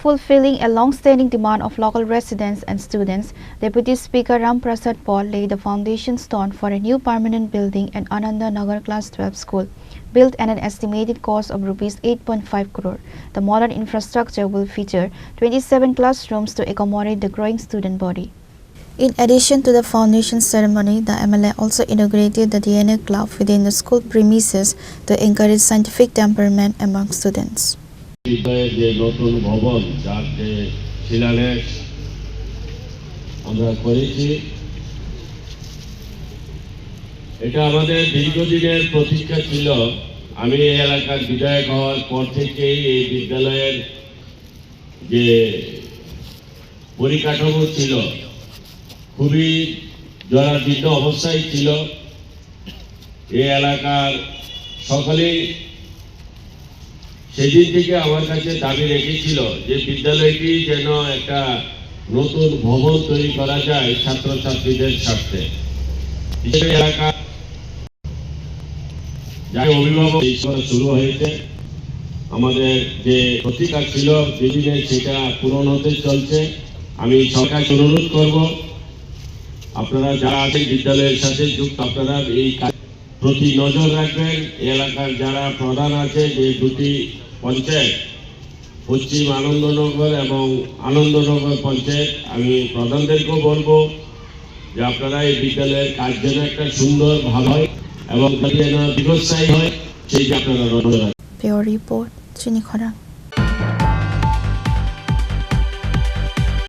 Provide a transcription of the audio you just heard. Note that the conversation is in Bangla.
Fulfilling a long-standing demand of local residents and students, Deputy Speaker Ram Prasad Paul laid the foundation stone for a new permanent building at Ananda Nagar Class 12 School, built at an estimated cost of Rs 8.5 crore. The modern infrastructure will feature 27 classrooms to accommodate the growing student body. In addition to the foundation ceremony, the MLA also inaugurated the DNA club within the school premises to encourage scientific temperament among students. যে নতুন ভবন যার যে শিলান্যাস আমরা করেছি, এটা আমাদের দীর্ঘদিনের প্রতীক্ষা ছিল। আমি এই এলাকার বিধায়ক হওয়ার পর থেকেই এই বিদ্যালয়ের যে পরিকাঠামো ছিল খুবই জরাজীর্ণ অবস্থায় ছিল। এই এলাকার সকলেই সেদিন থেকে আমার কাছে দাবি রেখেছিল যে বিদ্যালয়টি যেন একটা নতুন ভবন তৈরি করা যায় ছাত্রছাত্রীদের স্বার্থে। এলাকার যারা অভিভাবক শুরু হয়েছে, আমাদের যে প্রতিজ্ঞা ছিল যেদিনে সেটা পূরণ হতে চলছে। আমি সরকারকে অনুরোধ করব, আপনারা যারা আছেন বিদ্যালয়ের সাথে যুক্ত, আপনারা এই প্রতি নজর রাখবেন। এলাকার যারা প্রধান আছে, যে দুটি পঞ্চায়েত, পশ্চিম আনন্দনগর এবং আনন্দনগর পঞ্চায়েত, আমি প্রধানদেরকেও বলবো যে আপনারা এই বিদ্যালয়ের কাজ যেন একটা সুন্দর ভালো হয় এবং যেন দীর্ঘস্থায়ী হয়, সেই আপনারা নজর রাখবেন। রিপোর্ট চিনি খরা।